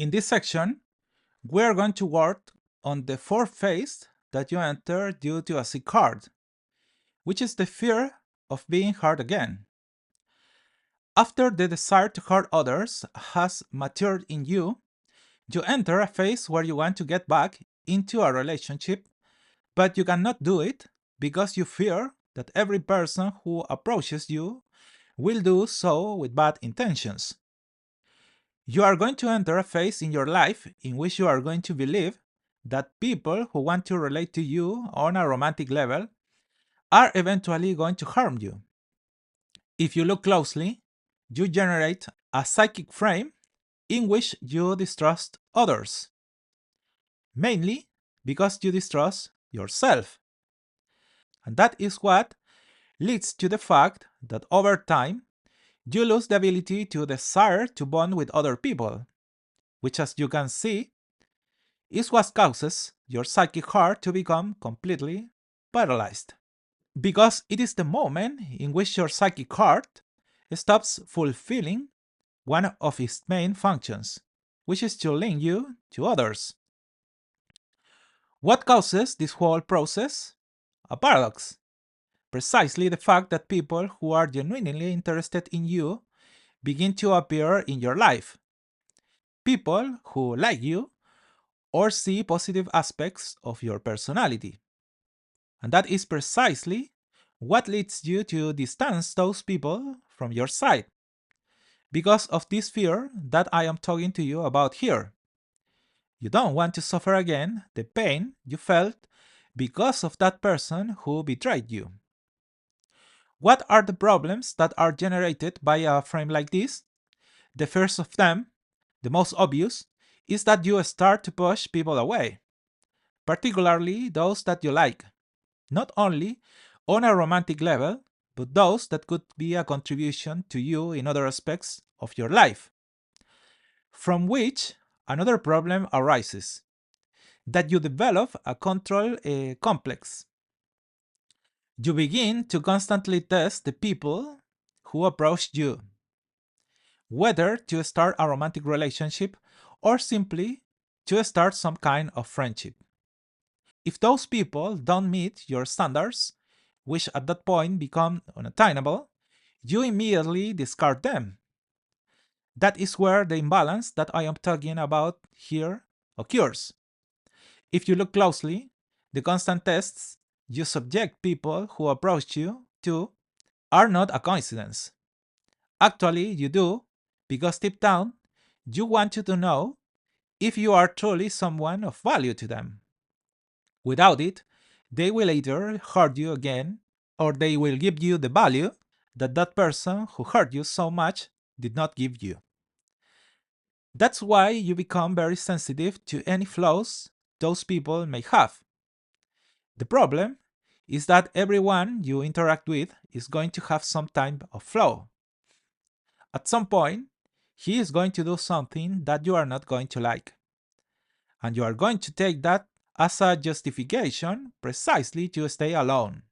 In this section, we are going to work on the fourth phase that you enter due to a sick heart, which is the fear of being hurt again. After the desire to hurt others has matured in you, you enter a phase where you want to get back into a relationship, but you cannot do it because you fear that every person who approaches you will do so with bad intentions. You are going to enter a phase in your life in which you are going to believe that people who want to relate to you on a romantic level are eventually going to harm you. If you look closely, you generate a psychic frame in which you distrust others, mainly because you distrust yourself. And that is what leads to the fact that over time, you lose the ability to desire to bond with other people, which, as you can see, is what causes your psychic heart to become completely paralyzed. Because it is the moment in which your psychic heart stops fulfilling one of its main functions, which is to link you to others. What causes this whole process? A paradox. Precisely the fact that people who are genuinely interested in you begin to appear in your life. People who like you or see positive aspects of your personality. And that is precisely what leads you to distance those people from your side. Because of this fear that I am talking to you about here. You don't want to suffer again the pain you felt because of that person who betrayed you. What are the problems that are generated by a frame like this? The first of them, the most obvious, is that you start to push people away, particularly those that you like, not only on a romantic level, but those that could be a contribution to you in other aspects of your life. From which another problem arises, that you develop a control complex. You begin to constantly test the people who approach you, whether to start a romantic relationship or simply to start some kind of friendship. If those people don't meet your standards, which at that point become unattainable, you immediately discard them. That is where the imbalance that I am talking about here occurs. If you look closely, the constant tests you subject people who approach you to are not a coincidence. Actually, you do, because deep down, you want you to know if you are truly someone of value to them. Without it, they will either hurt you again or they will give you the value that that person who hurt you so much did not give you. That's why you become very sensitive to any flaws those people may have. The problem is that everyone you interact with is going to have some type of flaw. At some point, he is going to do something that you are not going to like. And you are going to take that as a justification precisely to stay alone,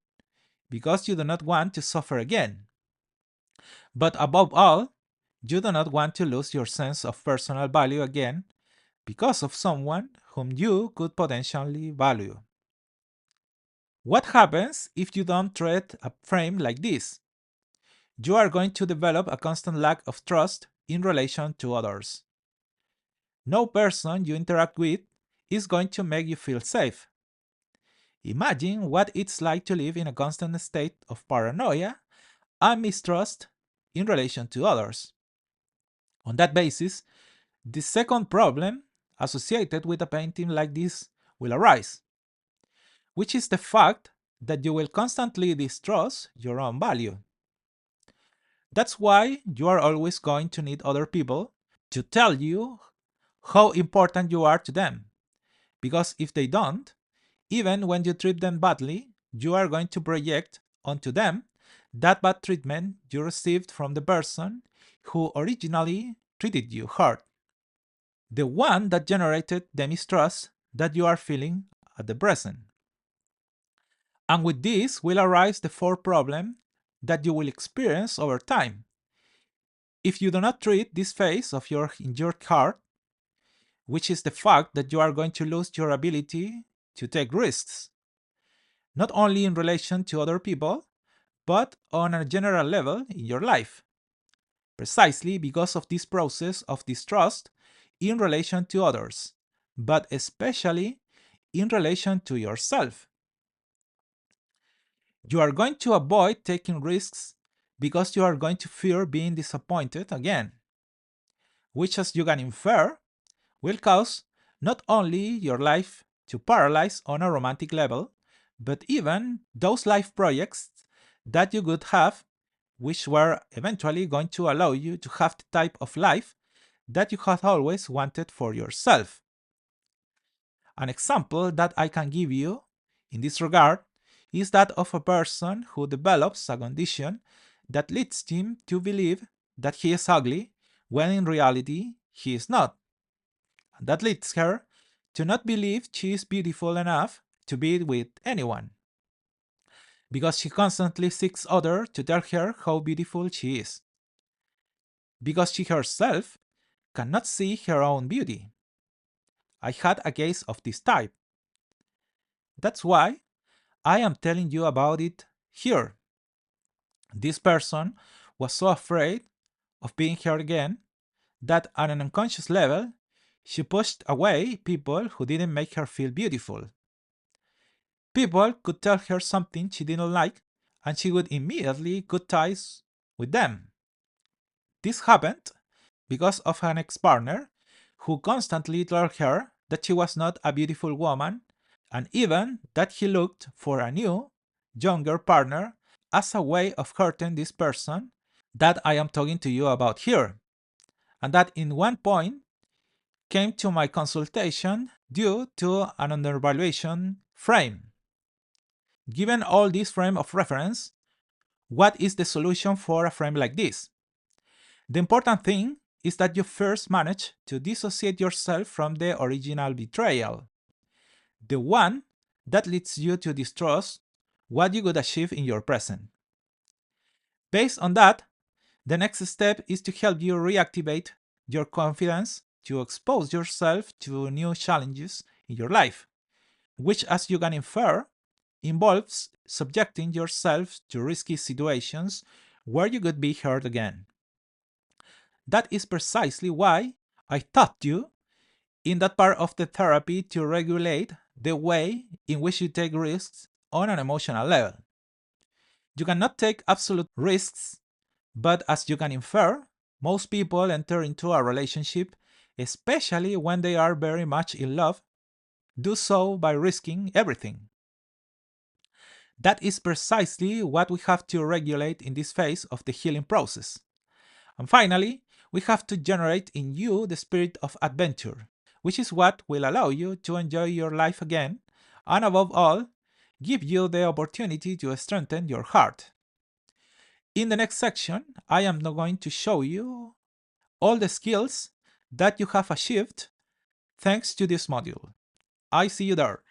because you do not want to suffer again. But above all, you do not want to lose your sense of personal value again because of someone whom you could potentially value. What happens if you don't treat a frame like this? You are going to develop a constant lack of trust in relation to others. No person you interact with is going to make you feel safe. Imagine what it's like to live in a constant state of paranoia and mistrust in relation to others. On that basis, the second problem associated with a painting like this will arise, which is the fact that you will constantly distrust your own value. That's why you are always going to need other people to tell you how important you are to them. Because if they don't, even when you treat them badly, you are going to project onto them that bad treatment you received from the person who originally treated you hard, the one that generated the mistrust that you are feeling at the present. And with this will arise the fourth problem that you will experience over time. If you do not treat this phase of your injured heart, which is the fact that you are going to lose your ability to take risks, not only in relation to other people, but on a general level in your life, precisely because of this process of distrust in relation to others, but especially in relation to yourself. You are going to avoid taking risks because you are going to fear being disappointed again, which, as you can infer, will cause not only your life to paralyze on a romantic level, but even those life projects that you could have, which were eventually going to allow you to have the type of life that you had always wanted for yourself. An example that I can give you in this regard is that of a person who develops a condition that leads him to believe that he is ugly when in reality he is not. And that leads her to not believe she is beautiful enough to be with anyone, because she constantly seeks others to tell her how beautiful she is, because she herself cannot see her own beauty. I had a case of this type. That's why I am telling you about it here. This person was so afraid of being heard again that on an unconscious level, she pushed away people who didn't make her feel beautiful. People could tell her something she didn't like, and she would immediately cut ties with them. This happened because of an ex partner who constantly told her that she was not a beautiful woman, and even that he looked for a new, younger partner as a way of hurting this person that I am talking to you about here, and that in one point came to my consultation due to an undervaluation frame. Given all this frame of reference, what is the solution for a frame like this? The important thing is that you first manage to dissociate yourself from the original betrayal, the one that leads you to distrust what you could achieve in your present. Based on that, the next step is to help you reactivate your confidence to expose yourself to new challenges in your life, which, as you can infer, involves subjecting yourself to risky situations where you could be hurt again. That is precisely why I taught you in that part of the therapy to regulate the way in which you take risks on an emotional level. You cannot take absolute risks, but as you can infer, most people enter into a relationship, especially when they are very much in love, do so by risking everything. That is precisely what we have to regulate in this phase of the healing process. And finally, we have to generate in you the spirit of adventure, which is what will allow you to enjoy your life again, and above all, give you the opportunity to strengthen your heart. In the next section, I am now going to show you all the skills that you have achieved thanks to this module. I see you there.